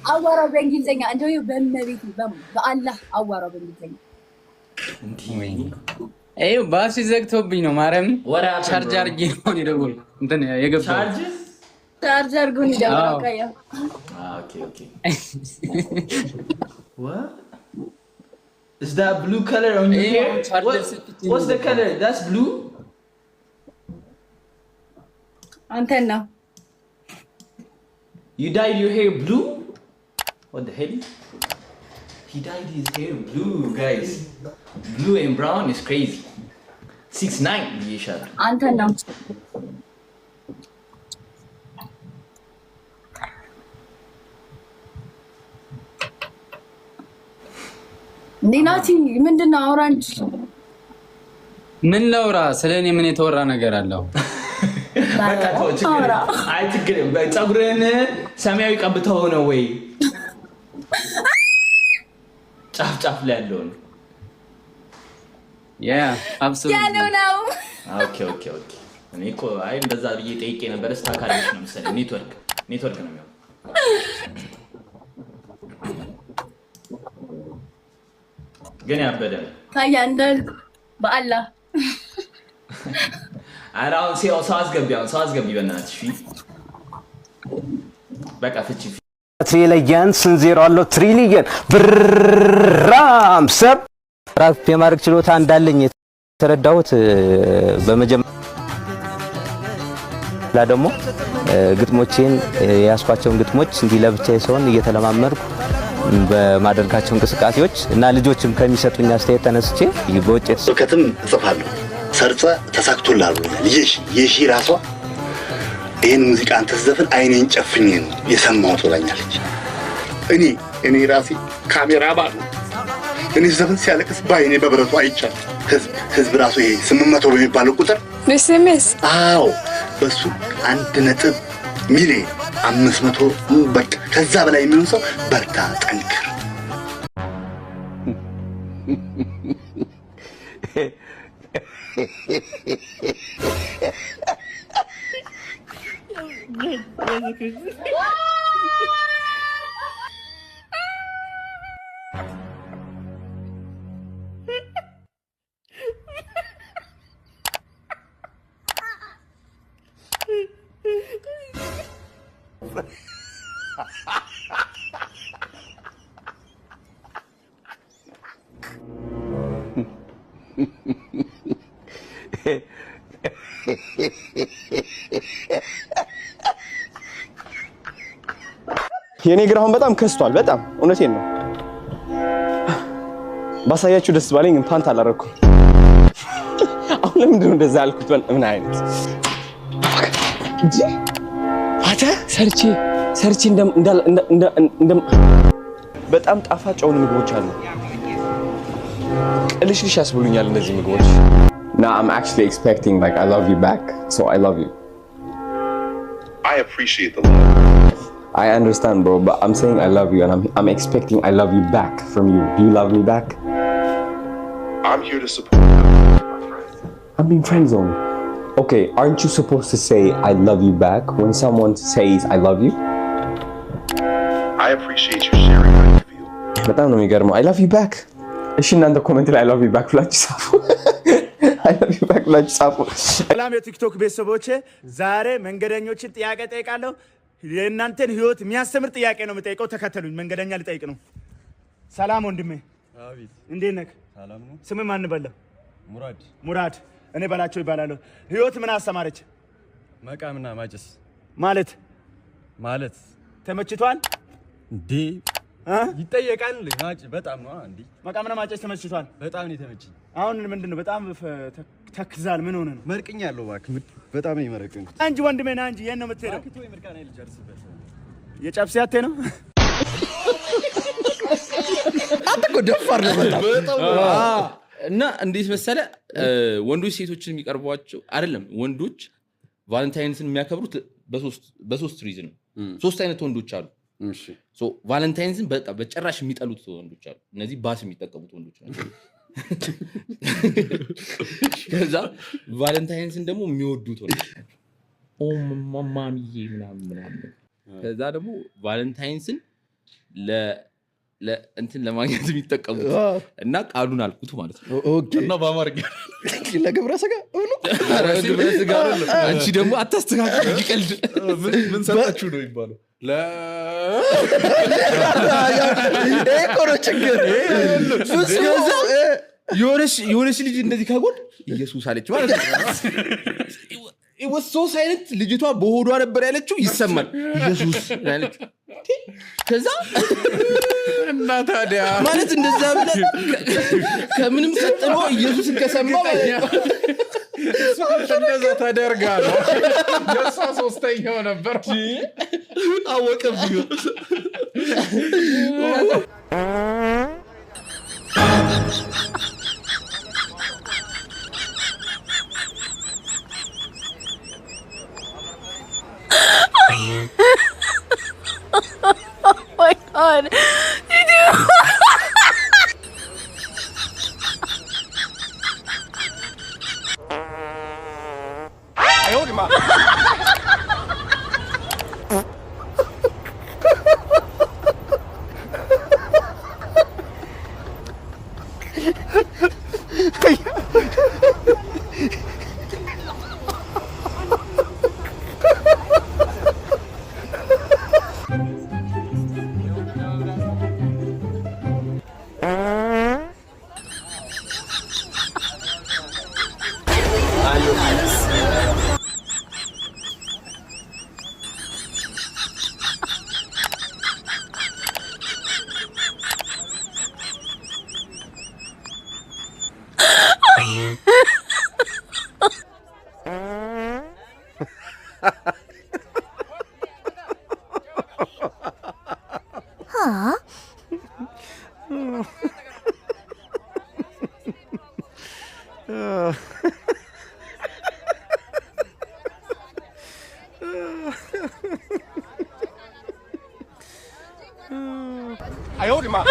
አዋራው በእንግሊዘኛ እንደው በመቤት በአላህ አዋራው በእንግሊዘኛ አይ ባስ ዘግቶብኝ ነው ማርያም ቻርጅ አድርጌ ነው ይደውል እንትን የገባው ቻርጅ አድርጉኝ ይደውል ካያ okay what is that blue color on your hair what's the color that's blue antenna you dyed your hair blue what the hell he dyed his hair blue guys blue and brown is crazy 6'9" yeshara antenna ዲናቲ ምንድነው አውራንጅ ምን ላውራ ስለኔ ምን የተወራ ነገር አለው አይ ትግሬም በፀጉርን ሰማያዊ ቀብተው ነው ወይ ጫፍ ላይ ያለው ያ አብሶሉትሊ ያለው ነው ኦኬ እኔ እኮ አይ እንደዛ ብዬ ጠይቄ ነበር ስታካሪሽ ነው መሰለኝ ኔትወርክ ነው የሚሆነው ግን ያበደ ታያ እንደል በአላህ አራውን ሰው አስገቢ በእናትሽ በቃ ፍቺ ትሪሊየን ስንዜሮ አለው ትሪሊየን ብራም ሰብ ራፕ የማድረግ ችሎታ እንዳለኝ የተረዳሁት በመጀመሪያ ደግሞ ግጥሞቼን ያስኳቸውን ግጥሞች እንዲህ ለብቻዬ ሰውን እየተለማመድኩ በማደርጋቸው እንቅስቃሴዎች እና ልጆችም ከሚሰጡኝ አስተያየት ተነስቼ በውጭት ስብከትም እጽፋለሁ ሰርጸ ተሳክቶላል የሺ ራሷ ይሄን ሙዚቃ አንተ ዘፈን አይኔን ጨፍኜ ነው የሰማሁት ብላኛለች እኔ ራሴ ካሜራ ባሉ እኔ ዘፈን ሲያለቅስ ባይኔ በብረቱ አይቻል ህዝብ ራሱ ይሄ 800 በሚባለው ቁጥር ለስሜስ አዎ በሱ 1 ሚሊዮን 500 በቃ ከዛ በላይ የሚሆን ሰው በርታ ጠንክር የኔ ግራውን በጣም ከስቷል በጣም እውነቴን ነው ባሳያችሁ ደስ ባለኝ ፓንት አላረኩም አሁን ለምንድን ነው እንደዛ ያልኩት ምን አይነት እንጂ አታ ሰርቺ እንደም በጣም ጣፋጭ የሆኑ ምግቦች አሉ ልሽልሽ ያስብሉኛል እነዚህ ምግቦች Now I'm actually expecting like I love you back so I love you I appreciate the love I understand bro but I'm saying I love you and I'm expecting I love you back from you do you love me back I'm here to support you my friend I'm being friend zone okay aren't you supposed to say I love you back when someone says I love you I appreciate you sharing how you feel በጣም ነው የሚገርመው I love you back እሺ እናንተ ኮሜንት ላይ I love you back ብላችሁ ጻፉ I love you back ብላችሁ ጻፉ ሰላም የቲክቶክ ቤተሰቦቼ ዛሬ መንገደኞችን ጥያቄ ጠይቃለሁ የእናንተን ህይወት የሚያስተምር ጥያቄ ነው የምጠይቀው ተከተሉኝ መንገደኛ ልጠይቅ ነው ሰላም ወንድሜ አቤት እንዴት ነህ ሰላም ነው ስምህ ማን በለ ሙራድ እኔ ባላቸው ይባላል ህይወት ምን አስተማረች መቃምና ማጨስ ማለት ተመችቷል እንዴ ይጠየቃል ማጭ በጣም ነው እንዴ መቃምና ማጨስ ተመችቷል በጣም ነው ተመችኝ አሁን ምንድነው በጣም ተክዛል ምን ሆነ ነው መርቅኛለሁ ባክ በጣም ነው የመረቅኩት አንጂ ወንድሜ ና እንጂ የት ነው የምትሄደው አክቶ የምርቃና ልጨርስበት የጨብስ ያቴ ነው አጥቆ ደፋር ነው በጣም እና እንዴት መሰለ ወንዶች ሴቶችን የሚቀርቧቸው አይደለም ወንዶች ቫለንታይንስን የሚያከብሩት በሶስት ሪዝን ነው ሶስት አይነት ወንዶች አሉ እሺ ሶ ቫለንታይንስን በጣም በጭራሽ የሚጠሉት ወንዶች አሉ እነዚህ ባስ የሚጠቀሙት ወንዶች ናቸው ከዛ ቫለንታይንስን ደግሞ የሚወዱት ወንዶች ናቸው ኦ ማማሚዬ ምናምን ከዛ ደግሞ ቫለንታይንስን እንትን ለማግኘት የሚጠቀሙት እና ቃሉን አልኩት ማለት ነው እና በአማርኛ ለግብረ ስጋ ግብረ ስጋ አንቺ ደግሞ አታስተካክል ይቀልድ ምን ሰጣችሁ ነው የሚባለው ኤኮሮ ችግር የሆነች ልጅ እንደዚህ ከጎን ኢየሱስ አለች ማለት ነው ወሶ ሳይነት ልጅቷ በሆዷ ነበር ያለችው ይሰማል ኢየሱስ ያለች ከዛ እና ታዲያ ማለት እንደዛ ብለ ከምንም ቀጥሎ ኢየሱስን ከሰማ እንደዛ ተደርጋ ነው የሷ ሶስተኛው ነበር አወቀብኝ my god. Huh? I owed him up.